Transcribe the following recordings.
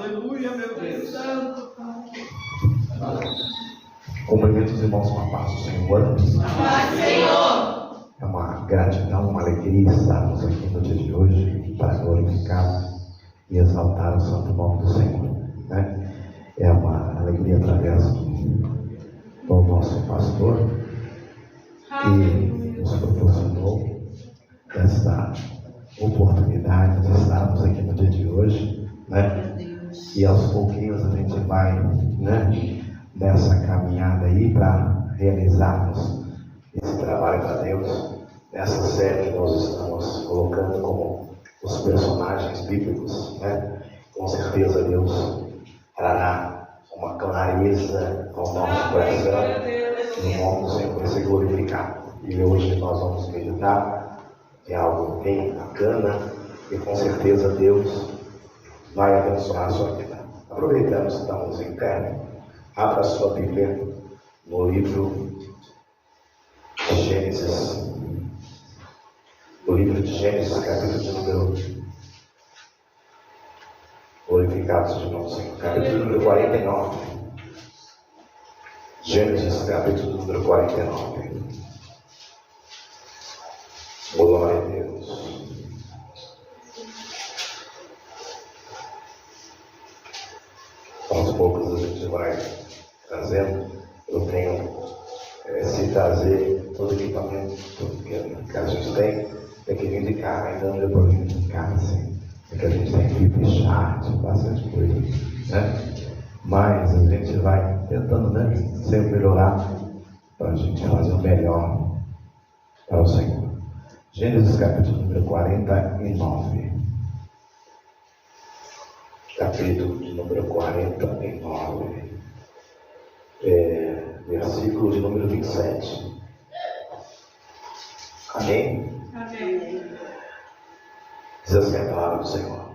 Aleluia, meu Deus. Cumprimento os irmãos com a paz do Senhor. Paz, Senhor. É uma gratidão, uma alegria estarmos aqui no dia de hoje para glorificar e exaltar o santo nome do Senhor, né? É uma alegria através do nosso pastor que nos proporcionou essa oportunidade de estarmos aqui no dia de hoje, né? E aos pouquinhos a gente vai, né, nessa caminhada aí para realizarmos esse trabalho para Deus. Nessa série que nós estamos colocando como os personagens bíblicos, né? Com certeza Deus trará uma clareza ao nosso coração e o nome do Senhor vai ser glorificado. E hoje nós vamos meditar em algo bem bacana e com certeza Deus vai abençoar a sua vida. Aproveitamos que estamos em pé, abra a sua Bíblia no livro de Gênesis. No livro de Gênesis, capítulo de número, glorificado seja o nome do Senhor, capítulo número 49. Gênesis, capítulo número 49. Glória a Deus. Aos poucos a gente vai trazendo. Eu tenho, se trazer todo o equipamento que a gente tem que vir de cá, ainda não deu para vir de cá, assim. Porque a gente tem que ir fechar, bastante coisa, né? Mas a gente vai tentando, né, sempre melhorar para a gente fazer o melhor para o Senhor. Gênesis capítulo número 49. Capítulo de número 49. Versículo de número 27. Amém? Amém. Diz assim a palavra do Senhor.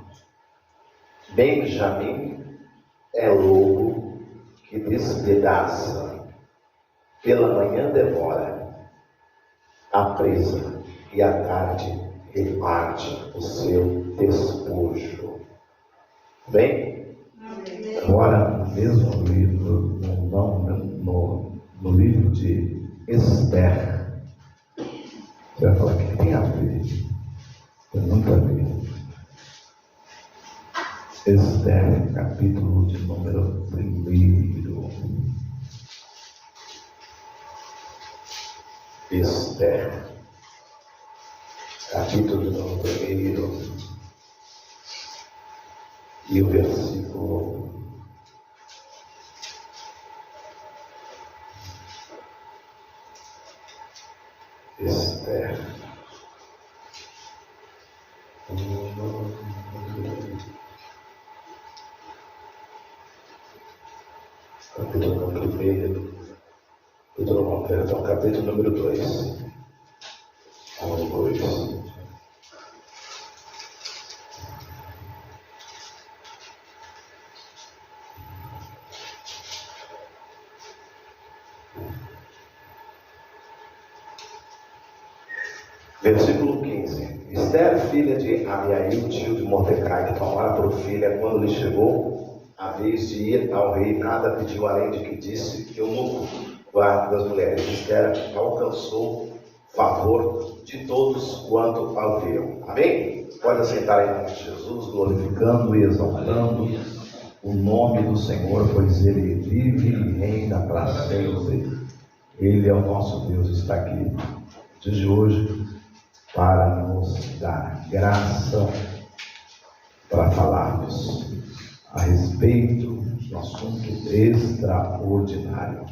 Benjamim é lobo que despedaça, pela manhã devora a presa e à tarde reparte o seu despojo. Bem? Amém. Agora, no mesmo livro, no livro de Esther, você vai falar que tem a ver. Eu nunca vi. Esther, capítulo de número 1. Esther, capítulo de número 1. E o versículo Esther. Capítulo número 1. Capítulo número 2. Vamos 2. Versículo 15. Esther, filha de Abiail, tio de Mordecai, que tomara por filha, quando lhe chegou a vez de ir ao rei, nada pediu além de que disse: eunuco, guarda das mulheres. Esther alcançou favor de todos quanto a ouviram. Amém? Pode assentar em nome de Jesus, glorificando e exaltando o nome do Senhor, pois Ele vive e reina para sempre. Ele é o nosso Deus, está aqui de hoje para nos dar graça para falarmos a respeito de um assunto extraordinário.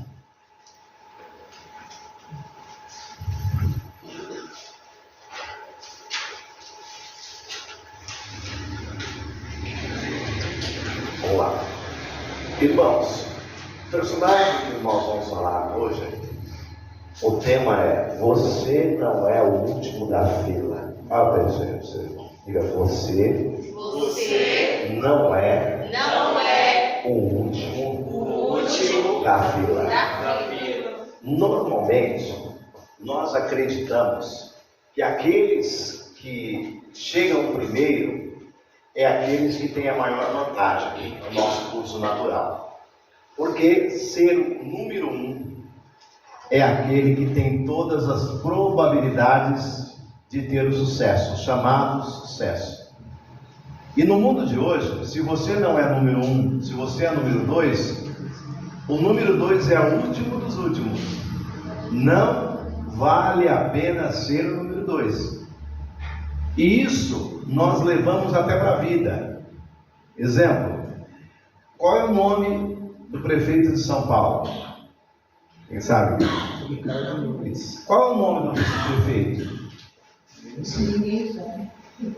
Vamos lá. Irmãos, o personagem que nós vamos falar hoje, o tema é: você não é o último da fila. Fala para você, irmão. Diga: você não é o último da fila. Normalmente, nós acreditamos que aqueles que chegam primeiro é aqueles que têm a maior vantagem no nosso curso natural. Porque ser o número 1 é aquele que tem todas as probabilidades de ter o sucesso, chamado sucesso. E no mundo de hoje, se você não é número 1, se você é número 2, o número 2 é o último dos últimos. Não vale a pena ser o número 2. E isso nós levamos até para a vida. Exemplo, qual é o nome do prefeito de São Paulo? Quem sabe? Qual é o nome do vice-prefeito?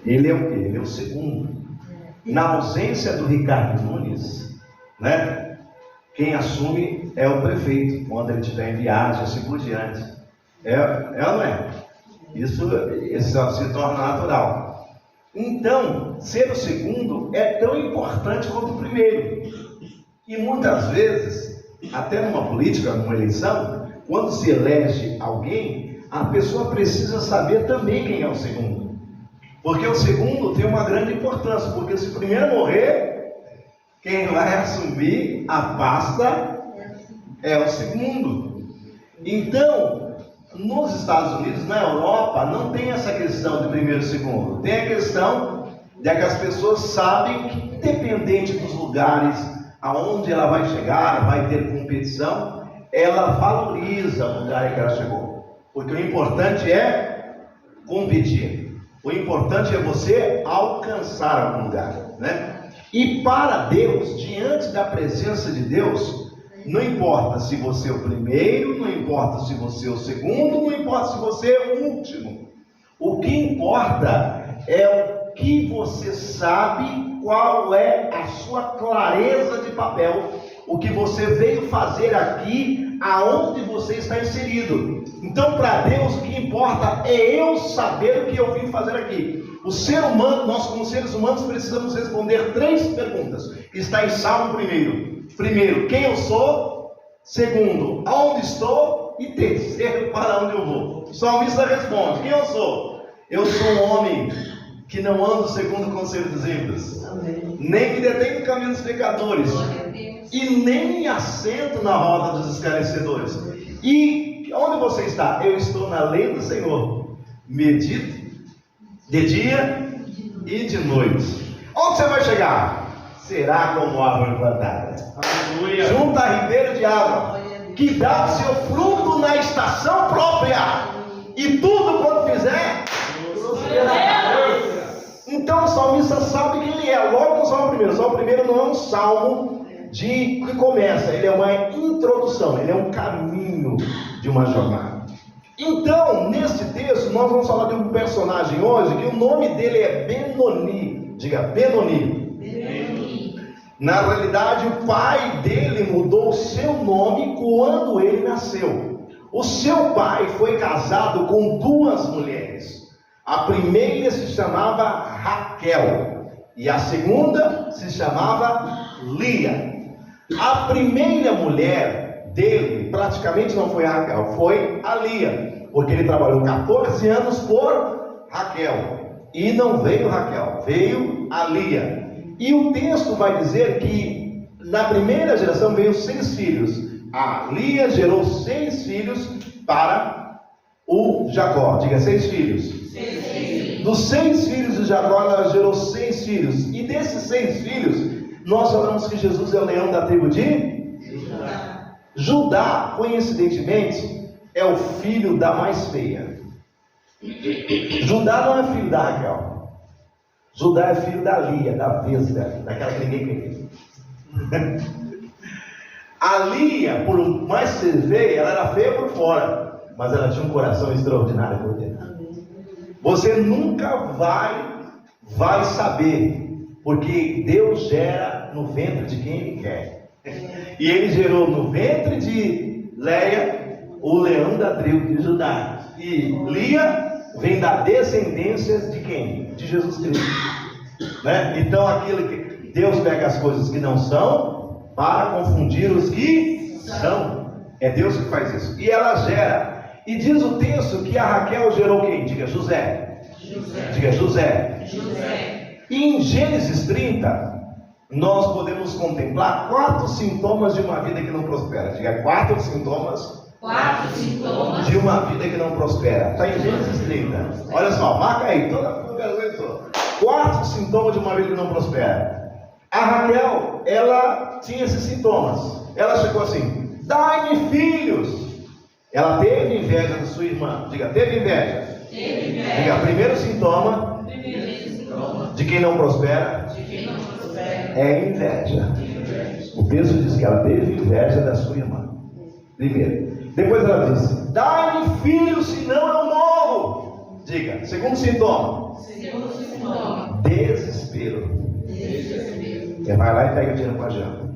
Ele é o quê? Ele é o segundo. Na ausência do Ricardo Nunes, né? Quem assume é o prefeito, quando ele estiver em viagem, assim por diante. É ou não é? Isso se torna natural. Então, ser o segundo é tão importante quanto o primeiro. E muitas vezes, até numa política, numa eleição, quando se elege alguém, a pessoa precisa saber também quem é o segundo. Porque o segundo tem uma grande importância, porque se o primeiro morrer, quem vai assumir a pasta é o segundo. Então, nos Estados Unidos, na Europa, não tem essa questão de primeiro e segundo. Tem a questão de que as pessoas sabem que, independente dos lugares aonde ela vai chegar, vai ter competição, ela valoriza o lugar em que ela chegou. Porque o importante é competir. O importante é você alcançar algum lugar, né? E para Deus, diante da presença de Deus, não importa se você é o primeiro, não importa se você é o segundo, não importa se você é o último. O que importa é o que você sabe, qual é a sua clareza de papel, o que você veio fazer aqui, aonde você está inserido. Então, para Deus, o que importa é eu saber o que eu vim fazer aqui. O ser humano, nós como seres humanos precisamos responder 3 perguntas. Está em Salmo primeiro, quem eu sou? Segundo, aonde estou? E terceiro, para onde eu vou? O salmista responde, quem eu sou? Eu sou um homem que não ando segundo o conselho dos ímpios, nem que detém o caminho dos pecadores, e nem assento na roda dos escarnecedores. E onde você está? Eu estou na lei do Senhor, medito de dia e de noite. Onde você vai chegar? Será como árvore plantada, junto a ribeiro de água, que dá o seu fruto na estação própria, e tudo quanto fizer prosperará. Então o salmista sabe quem ele é. Logo no salmo primeiro. O salmo primeiro não é um salmo que começa, ele é uma introdução, ele é um caminho de uma jornada. Então, nesse texto, nós vamos falar de um personagem hoje, que o nome dele é Benoni. Diga, Benoni. Na realidade, o pai dele mudou o seu nome quando ele nasceu. O seu pai foi casado com 2 mulheres. A primeira se chamava Raquel e a segunda se chamava Lia. A primeira mulher dele praticamente não foi a Raquel, foi a Lia, porque ele trabalhou 14 anos por Raquel e não veio Raquel, veio a Lia. E o texto vai dizer que na primeira geração veio 6 filhos. A Lia gerou 6 filhos para o Jacó. Diga, 6 filhos. 6 filhos. Dos 6 filhos de Jacó, ela gerou 6 filhos. E desses 6 filhos, nós falamos que Jesus é o leão da tribo de Judá. Judá, coincidentemente, é o filho da mais feia. Judá não é filho da Raquel. Judá é filho da Lia, da Vesga, daquela que ninguém conhece. A Lia, por mais ser feia, ela era feia por fora, mas ela tinha um coração extraordinário por dentro. Você nunca vai saber, porque Deus gera no ventre de quem Ele quer. E Ele gerou no ventre de Leia o leão da tribo de Judá. E Lia vem da descendência de quem? De Jesus Cristo. Né? Então aquilo que Deus pega as coisas que não são para confundir os que são. É Deus que faz isso. E ela gera. E diz o texto que a Raquel gerou quem? Diga José. Diga José. E em Gênesis 30, nós podemos contemplar 4 sintomas de uma vida que não prospera. Diga, 4 sintomas. 4 sintomas De uma vida que não prospera. Está em Gênesis 30. Olha só, marca aí. Toda 4 sintomas de uma vida que não prospera. A Raquel, ela tinha esses sintomas. Ela chegou assim: dai-me filhos. Ela teve inveja da sua irmã. Diga, teve inveja. Teve inveja. Diga, primeiro sintoma de quem não prospera é inveja. O texto diz que ela teve inveja da sua irmã. Primeiro. Depois ela disse: dai-me filhos, senão eu morro. Diga, segundo sintoma. Desespero. Quem vai lá e pega dinheiro com a janta.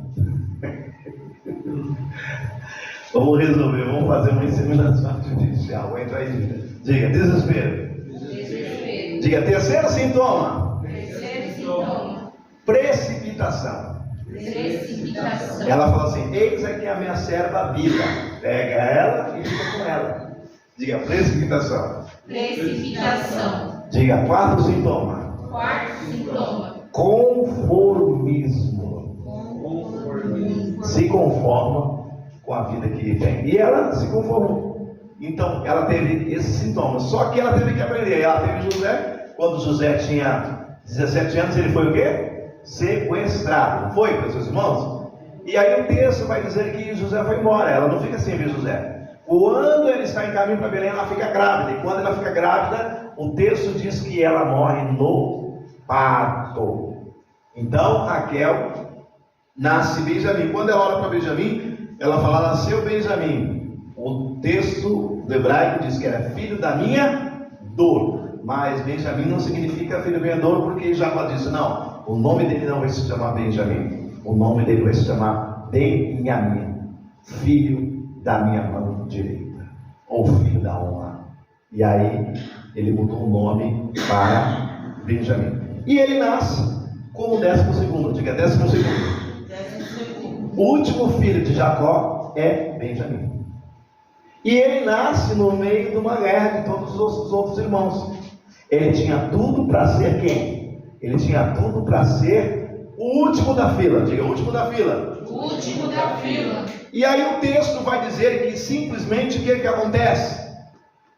Vamos resolver, vamos fazer uma inseminação artificial. Vou entrar em vida. Diga, desespero. Diga, terceiro sintoma. Precipitação. Ela fala assim: eis aqui a minha serva Bila. Pega ela e fica com ela. Diga, precipitação. Diga, quarto sintoma. Conformismo. Se conforma com a vida que tem. E ela se conformou. Então, ela teve esses sintomas. Só que ela teve que aprender. Ela teve José. Quando José tinha 17 anos, ele foi o quê? Sequestrado. Não foi, para seus irmãos? E aí o texto vai dizer que José foi embora. Ela não fica sem ver José. Quando ele está em caminho para Belém, ela fica grávida. E quando ela fica grávida, o texto diz que ela morre no parto. Então, Raquel nasce Benjamim. Quando ela olha para Benjamim, ela fala: nasceu Benjamim. O texto do hebraico diz que era filho da minha dor. Mas Benjamim não significa filho da minha dor, porque Jacó disse: não, o nome dele não vai se chamar Benjamim. O nome dele vai se chamar Benjamim, filho da minha mão direita, ou filho da honra. E aí ele mudou o nome para Benjamim. E ele nasce como 12º. Diga, 12º. O último filho de Jacó é Benjamim. E ele nasce no meio de uma guerra de todos os outros irmãos. Ele tinha tudo para ser quem? Ele tinha tudo para ser o último da fila. Diga, o último da fila. O último da fila. E aí o texto vai dizer que simplesmente o que acontece?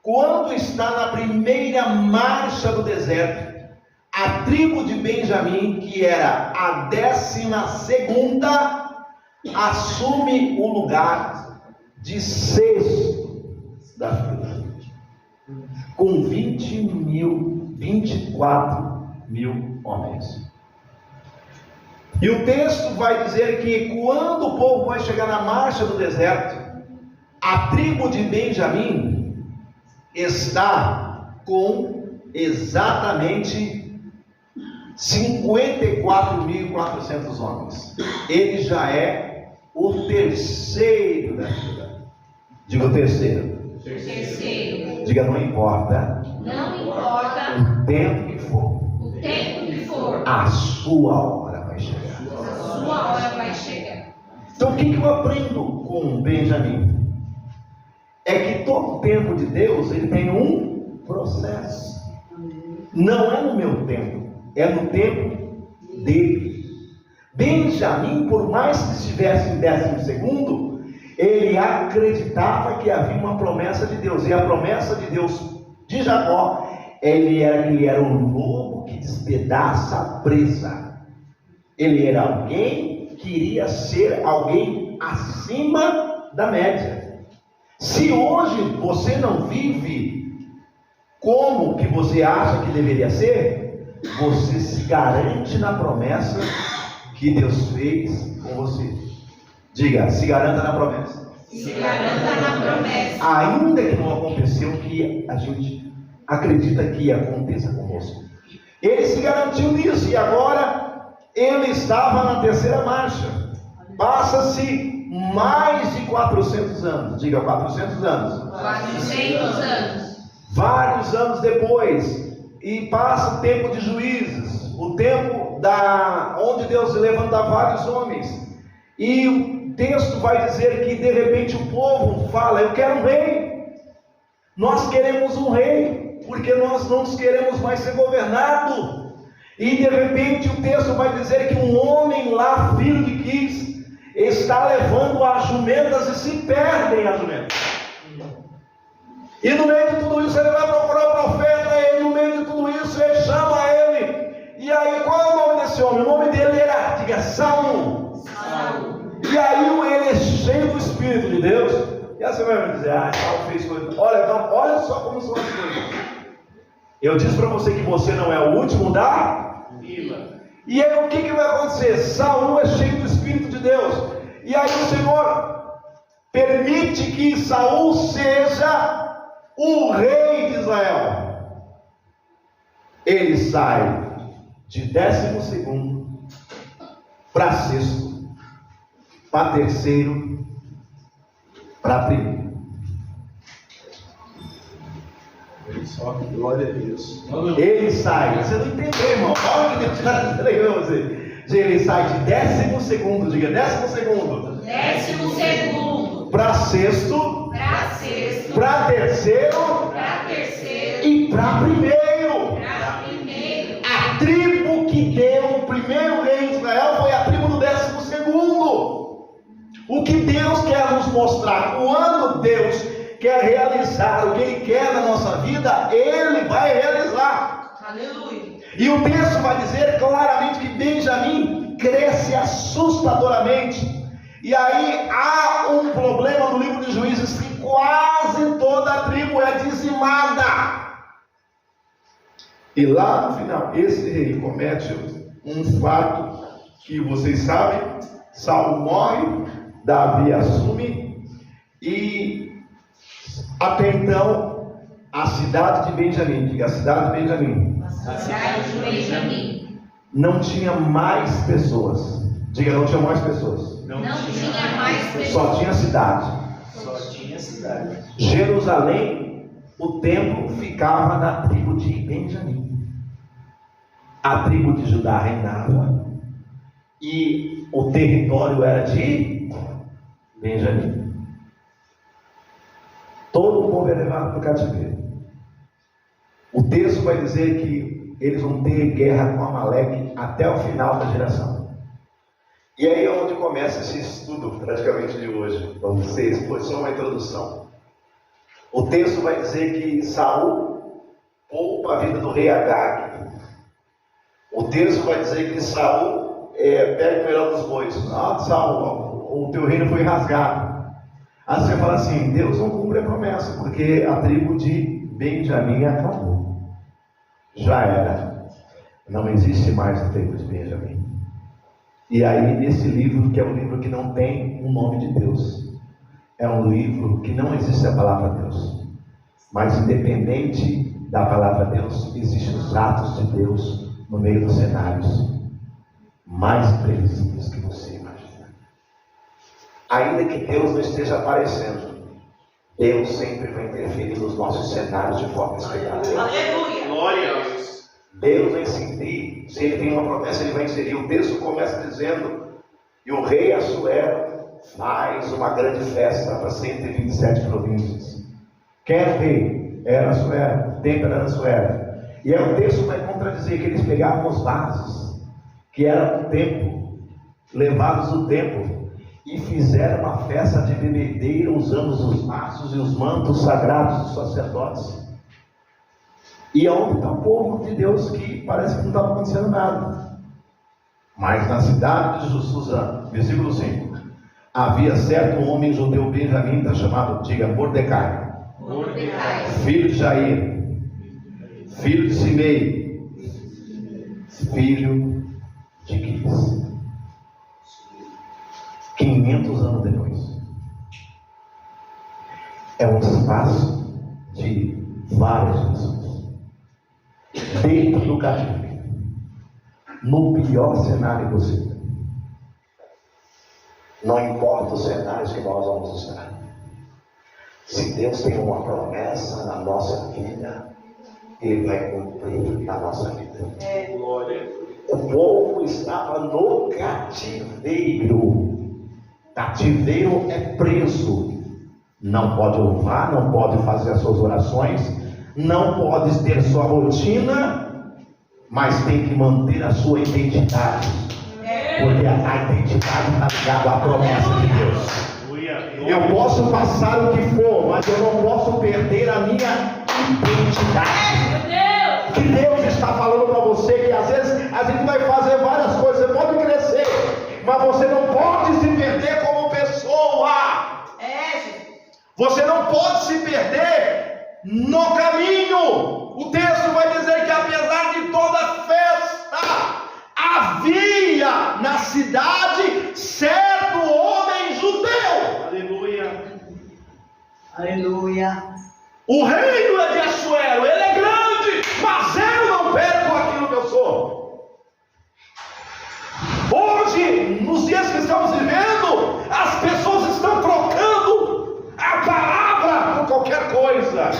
Quando está na primeira marcha do deserto, a tribo de Benjamim, que era a 12ª, assume o lugar de 6º da fila, com 24 mil homens. E o texto vai dizer que quando o povo vai chegar na marcha do deserto, a tribo de Benjamim está com exatamente 54.400 homens. Ele já é o terceiro da fila. Diga o terceiro. Diga, não importa. Não importa O tempo que for. o tempo que for. A sua hora vai chegar. A sua hora vai chegar. Então o que eu aprendo com Benjamim? É que todo tempo de Deus, ele tem um processo. Não é no meu tempo, é no tempo dele. Benjamim, por mais que estivesse em 12º, ele acreditava que havia uma promessa de Deus. E a promessa de Deus de Jacó, ele era o lobo que despedaça a presa. Ele era alguém que iria ser alguém acima da média. Se hoje você não vive como que você acha que deveria ser, você se garante na promessa que Deus fez com você. Diga, se garanta na promessa. Se garanta na promessa. Ainda que não aconteceu o que a gente acredita que aconteça conosco. Ele se garantiu nisso e agora ele estava na terceira marcha. Passa-se mais de 400 anos. Diga, 400 anos. 400 anos. Vários anos depois, e passa o tempo de juízes, o tempo onde Deus levanta vários homens, e o texto vai dizer que de repente o povo fala: eu quero um rei, nós queremos um rei, porque nós não queremos mais ser governados. E de repente o texto vai dizer que um homem lá, filho de Quis, está levando as jumentas e se perdem as jumentas. E no meio de tudo isso ele vai procurar o profeta, e no meio de tudo isso ele chama ele. E aí qual é o nome desse homem? O nome dele era, diga, Saul. E aí ele é cheio do Espírito de Deus. E aí você vai me dizer, Saul fez coisa. Olha só como são as coisas. Eu disse para você que você não é o último da fila. E aí o que vai acontecer? Saul é cheio do Espírito de Deus. E aí o Senhor permite que Saul seja o rei de Israel. Ele sai de 12º para 6º, para 3º, para 1º. Só que glória a Deus. Ele sai, você não entendeu, irmão? Olha o que Deus está dizendo aí para você. Ele sai de 12º, diga 12º. 12º. Para 6º. Para 6º. Para 3º. Para 3º. E para 1º. Para 1º. A tribo que deu o primeiro rei de Israel foi a tribo do 12º. O que Deus quer nos mostrar, quando Deus quer realizar o que Ele quer na nossa vida, Ele vai realizar. Aleluia. E o texto vai dizer claramente que Benjamim cresce assustadoramente. E aí há um problema no livro de Juízes, que quase toda a tribo é dizimada. E lá no final, esse rei comete um fato que vocês sabem. Saul morre, Davi assume, e até então a cidade de Benjamim, diga, a cidade de Benjamim, A cidade de Benjamim não tinha mais pessoas. Diga, não tinha mais pessoas. não tinha mais pessoas. Só tinha cidade. Só tinha cidade. Jerusalém, o templo ficava na tribo de Benjamim. A tribo de Judá reinava e o território era de Benjamim. Todo o povo é levado para o cativeiro. O texto vai dizer que eles vão ter guerra com Amaleque até o final da geração. E aí é onde começa esse estudo praticamente de hoje. Para vocês, foi só uma introdução. O texto vai dizer que Saul poupa a vida do rei Agag. O texto vai dizer que Saul pega o melhor dos bois. Saul, o teu reino foi rasgado. Aí você fala assim, Deus não cumpre a promessa, porque a tribo de Benjamim acabou. Já era. Não existe mais a tribo de Benjamim. E aí, nesse livro, que é um livro que não tem o nome de Deus, é um livro que não existe a palavra Deus, mas independente da palavra Deus, existem os atos de Deus no meio dos cenários mais imprevisíveis que você imagina. Ainda que Deus não esteja aparecendo, Deus sempre vai interferir nos nossos cenários de forma inesperada. Aleluia. Glória a Deus. Deus vai inserir, se Ele tem uma promessa, Ele vai inserir. O texto começa dizendo, e o rei Assuero faz uma grande festa para 127 províncias. Quem era o rei? Era Assuero, o templo era Assuero. E aí o texto vai contradizer que eles pegavam os vasos, que eram do templo, levados do templo, e fizeram uma festa de bebedeira usando os vasos e os mantos sagrados dos sacerdotes. E onde está o povo de Deus que parece que não estava acontecendo nada. Mas na cidade de Suzã, versículo 5, havia certo um homem judeu benjamita chamado, diga, Mordecai, filho de Jair, filho de Simei, filho de Quis. 500 anos depois. É um espaço de várias gerações. Dentro do cativeiro, no pior cenário possível. Não importa os cenários que nós vamos estar. Se Deus tem uma promessa na nossa vida, Ele vai cumprir na nossa vida. Glória. O povo estava no cativeiro. Cativeiro é preso. Não pode louvar, não pode fazer as suas orações, não pode ter sua rotina, mas tem que manter a sua identidade, porque a identidade está ligada à promessa de Deus. Eu posso passar o que for, mas eu não posso perder a minha identidade. Que Deus está falando para você que às vezes a gente vai fazer várias coisas, você pode crescer, mas você não pode se perder como pessoa. Você não pode se perder no caminho. O texto vai dizer que apesar de toda festa, havia na cidade certo homem judeu. Aleluia. Aleluia. O reino é de Assuero, ele é grande, mas eu não perco aquilo que eu sou. Hoje, nos dias que estamos vivendo, as pessoas estão trocando a palavra por qualquer coisa.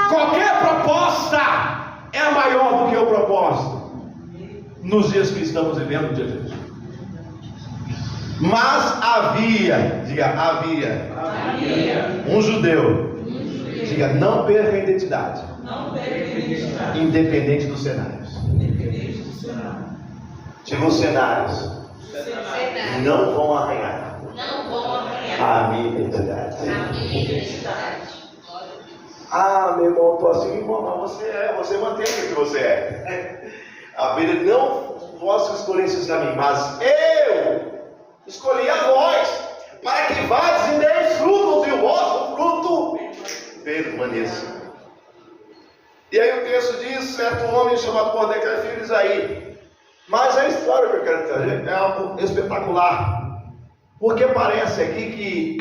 Qualquer proposta é maior do que o propósito. Nos dias que estamos vivendo, dia de hoje. Mas havia um judeu. Diga, não perca a identidade. Independente dos cenários. Chegou os cenários. Não vão arranhar a minha identidade. Ah, meu irmão, estou assim, irmão, mas você mantém o que você é. A Bíblia não posso escolher esses caminhos, mas eu escolhi a vós, para que vades e deis frutos, e o vosso fruto permaneça. E aí o texto diz, certo homem chamado Mordecai, filho de Isaí. Mas a história que eu quero trazer é algo espetacular, porque parece aqui que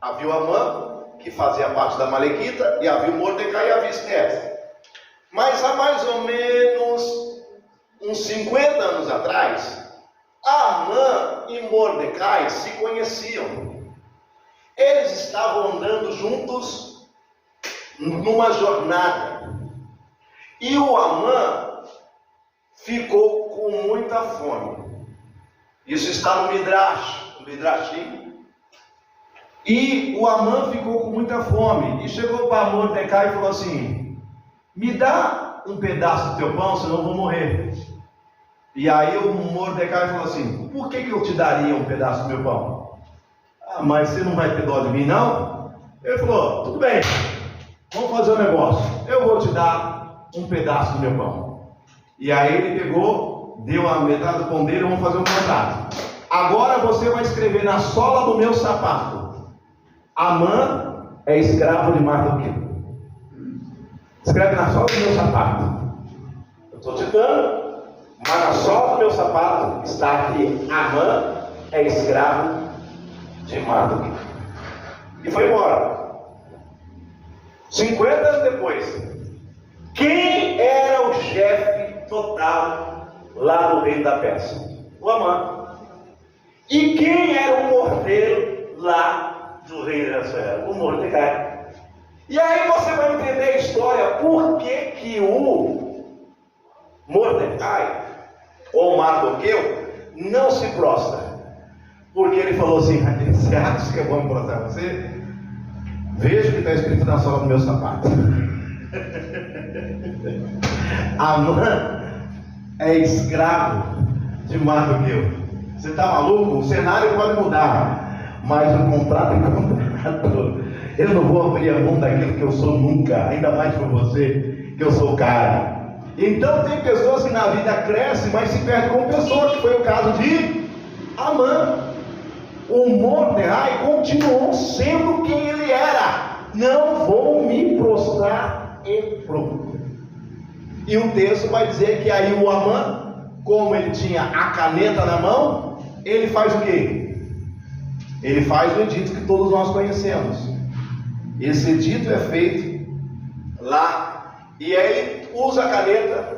havia o Amã, que fazia parte da Malequita, e havia o Mordecai e havia Esther. Mas há mais ou menos uns 50 anos atrás, Amã e Mordecai se conheciam. Eles estavam andando juntos numa jornada. E o Amã ficou com muita fome. Isso está no Midrashim. E o Amã ficou com muita fome. E chegou para Mordecai e falou assim: me dá um pedaço do teu pão, senão eu vou morrer. E aí o Mordecai falou assim: por que eu te daria um pedaço do meu pão? Ah, mas você não vai ter dó de mim, não? Ele falou: tudo bem, vamos fazer um negócio. Eu vou te dar um pedaço do meu pão. E aí ele pegou, deu a metade do pão dele, vamos fazer um contrato. Agora você vai escrever na sola do meu sapato: Amã é escravo de Mardoqueu. Escreve na sola do meu sapato. Eu estou te dando, mas na sola do meu sapato está aqui: Amã é escravo de Mardoqueu. E foi embora. 50 anos depois, quem era o chefe total lá no reino da Pérsia? O Amã. E quem era o porteiro lá do reino da Pérsia? O Mordecai. E aí você vai entender a história, por que o Mordecai, ou Mardoqueu, não se prostra. Porque ele falou assim: você acha que eu vou me prostrar você? Veja o que está escrito na sola do meu sapato. Amã é escravo de Mardoqueu. Você está maluco? O cenário pode mudar, mas o contrato é contrato. Eu não vou abrir a mão daquilo que eu sou nunca, ainda mais por você, que eu sou o cara. Então tem pessoas que na vida crescem, mas se perdem com pessoas, que foi o caso de Amã. O Mordecai continuou sendo quem ele era: não vou me prostrar e pronto. E o texto vai dizer que aí o Amã, como ele tinha a caneta na mão, ele faz o quê? Ele faz o edito que todos nós conhecemos. Esse edito é feito lá, e aí ele usa a caneta,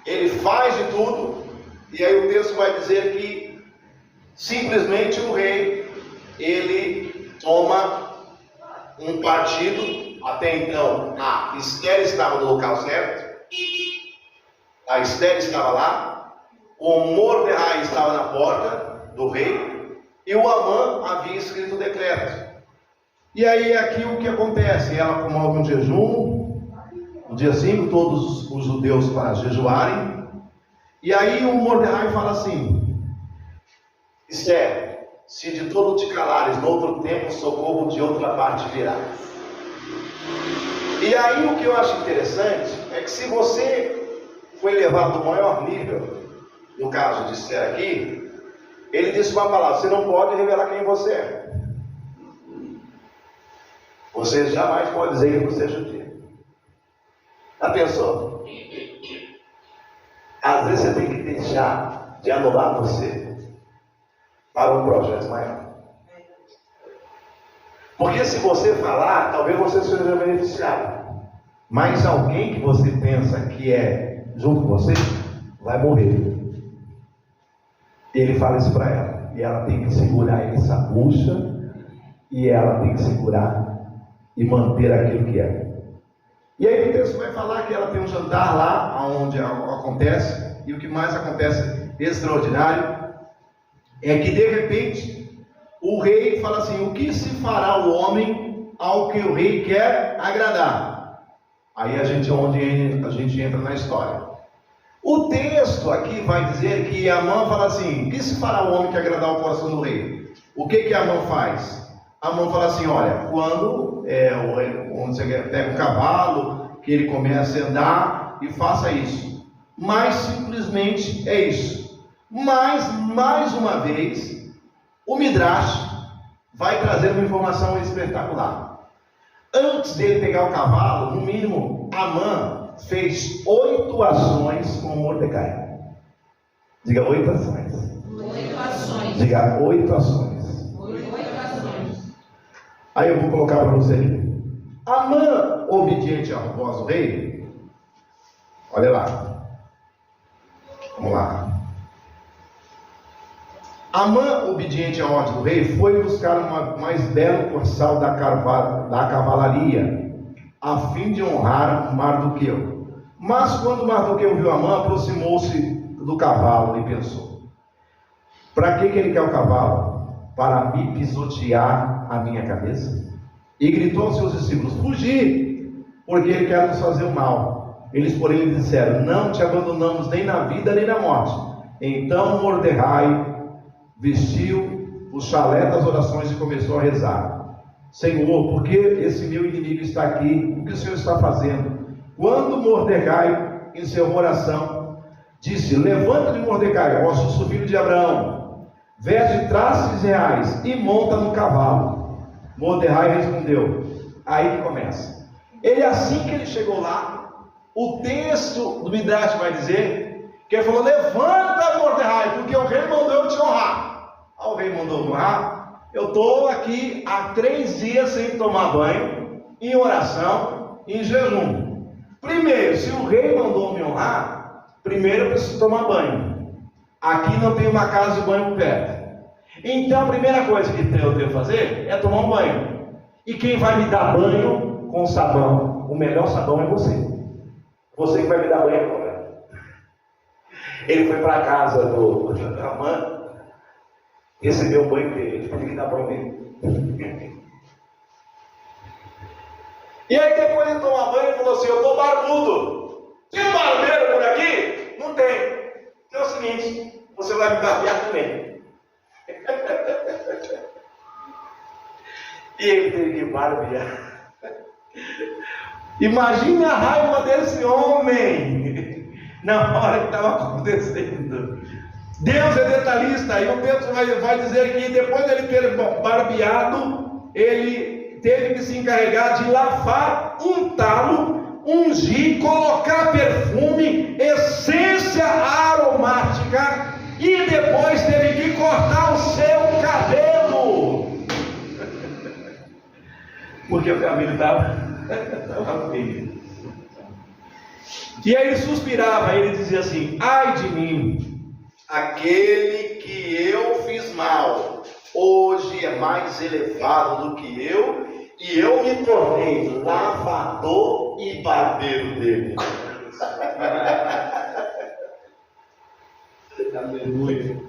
ele faz de tudo, e aí o texto vai dizer que simplesmente o rei, ele toma um partido. Até então a Esther estava no local certo, a Esther estava lá, o Mordecai estava na porta do rei, e o Amã havia escrito o decreto. E aí aqui o que acontece? Ela promove um jejum, No dia 5, todos os judeus para jejuarem. E aí o Mordecai fala assim: Esther, se de todo te calares, no outro tempo socorro de outra parte virá. E aí o que eu acho interessante é que se você foi levado ao maior nível, no caso de Esther aqui, ele disse uma palavra: você não pode revelar quem você é. Você jamais pode dizer que você é judeu. Já pensou? Às vezes você tem que deixar de anular você para um projeto maior. Porque se você falar, talvez você seja beneficiado. Mas alguém que você pensa que é junto com você, vai morrer. Ele fala isso para ela. E ela tem que segurar essa bucha. E ela tem que segurar e manter aquilo que é. E aí o texto vai falar que ela tem um jantar lá, onde acontece. E o que mais acontece extraordinário é que de repente o rei fala assim: o que se fará o homem ao que o rei quer agradar? Aí a gente entra na história. O texto aqui vai dizer que Amã fala assim: o que se fará o homem que agradar o coração do rei? O que Amã faz? Amã fala assim: olha, quando você pega um cavalo, que ele comece a andar e faça isso. Mas simplesmente é isso. Mas, mais uma vez, o Midrash vai trazer uma informação espetacular. Antes dele pegar o cavalo, no mínimo, Amã fez 8 ações com Mordecai. Diga 8 ações. 8 ações. Diga 8 ações. 8 ações. Aí eu vou colocar para você aqui. Amã, obediente à voz do rei. Olha lá. Vamos lá. Amã, obediente à ordem do rei, foi buscar uma mais belo corçal da cavalaria, a fim de honrar Mardoqueu. Mas quando Mardoqueu viu Amã, aproximou-se do cavalo e pensou: para que ele quer o cavalo? Para me pisotear a minha cabeça? E gritou aos seus discípulos: fugir, porque ele quer nos fazer o mal. Eles, porém, lhe disseram: não te abandonamos nem na vida nem na morte. Então Mordecai vestiu o chalé das orações e começou a rezar: Senhor, por que esse meu inimigo está aqui? O que o Senhor está fazendo? Quando Mordecai encerrou a oração, disse: levanta-te, Mordecai, ó filho de Abraão, veste traços reais e monta no cavalo. Mordecai respondeu. Aí que começa. Assim que ele chegou lá, o texto do Midrash vai dizer que ele falou: levanta, Mordecai, porque o rei mandou eu te honrar. O rei mandou honrar. Eu estou aqui há 3 dias sem tomar banho, em oração, em jejum. Primeiro, se o rei mandou me honrar, primeiro eu preciso tomar banho. Aqui não tem uma casa de banho perto. Então a primeira coisa que eu tenho que fazer é tomar um banho. E quem vai me dar banho com sabão? O melhor sabão é você. Você que vai me dar banho agora. Ele foi para a casa do Amã, recebeu o banho dele. Ele teve que dar banho nele. E aí depois de tomar banho, ele falou assim: eu estou barbudo. Tem um barbeiro por aqui? Não tem. Então é o seguinte: você vai me barbear também. E ele teve que barbear. Imagine a raiva desse homem na hora que estava acontecendo. Deus é detalhista. E o texto vai dizer que depois dele ter barbeado, ele teve que se encarregar de lavar, untá-lo, ungir, colocar perfume, essência aromática, e depois teve que cortar o seu cabelo, porque o cabelo estava feio. E aí ele suspirava, ele dizia assim: ai de mim, aquele que eu fiz mal, hoje é mais elevado do que eu, e eu me tornei lavador e barbeiro dele. Aleluia.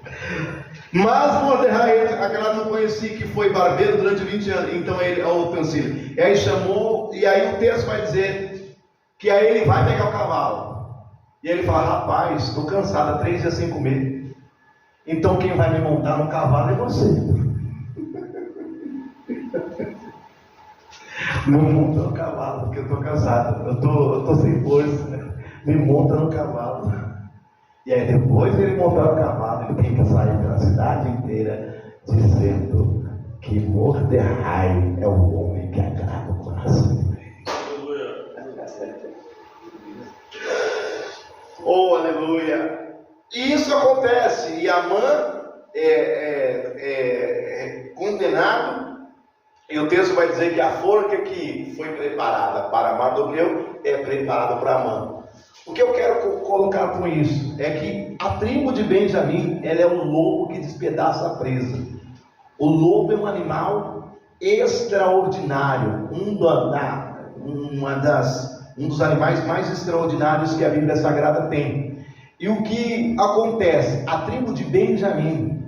Mas Mordecai, aquela não conhecia que foi barbeiro durante 20 anos. Então ele, o utensílio, e aí chamou, e aí o texto vai dizer Que aí ele vai pegar o cavalo. E ele fala: rapaz, estou cansado, 3 dias sem comer. Então quem vai me montar no cavalo é você. Não monta no cavalo, porque eu estou cansado. Eu tô sem força. Me monta no cavalo. E aí depois de ele montar o cavalo, ele tem que sair pela cidade inteira dizendo que Mordecai é o homem que agrada o coração do rei. Oh, aleluia! E isso acontece, e Amã é condenado, e o texto vai dizer que a forca que foi preparada para Mardoqueu é preparada para Amã. O que eu quero colocar com isso é que a tribo de Benjamim, ela é o lobo que despedaça a presa. O lobo é um animal extraordinário, um dos animais mais extraordinários que a Bíblia Sagrada tem. E o que acontece? A tribo de Benjamim,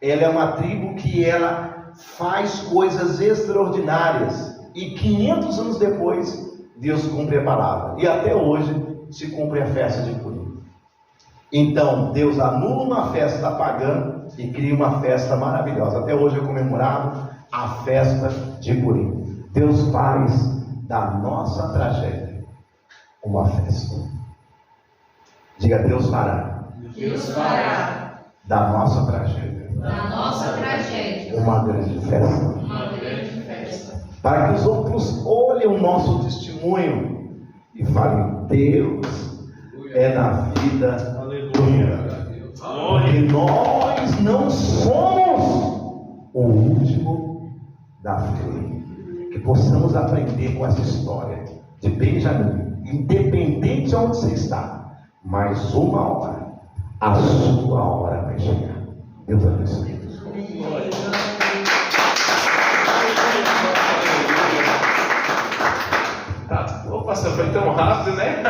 ela é uma tribo que ela faz coisas extraordinárias. E 500 anos depois, Deus cumpre a palavra. E até hoje se cumpre a festa de Purim. Então, Deus anula uma festa pagã e cria uma festa maravilhosa. Até hoje é comemorado a festa de Purim. Deus faz da nossa tragédia uma festa. Diga: Deus fará. Deus fará Da nossa tragédia da nossa tragédia uma grande festa. uma grande festa. Para que os outros olhem o nosso testemunho e falem: Deus é na vida. Aleluia. Porque nós não somos o último da fila. Que possamos aprender com essa história de Benjamim, independente de onde você está, mas uma hora, a sua hora vai chegar. Deus abençoe. Tá. Ô pastor, foi tão rápido, né?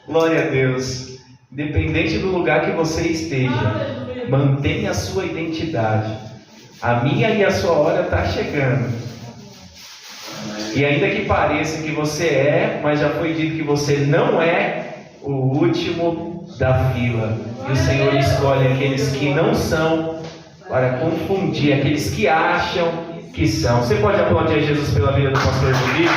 Glória a Deus. Independente do lugar que você esteja, mantenha a sua identidade. A minha e a sua hora está chegando. E ainda que pareça que você é, mas já foi dito que você não é o último da fila. E o Senhor escolhe aqueles que não são para confundir aqueles que acham que são. Você pode aplaudir a Jesus pela vida do pastor Júlio?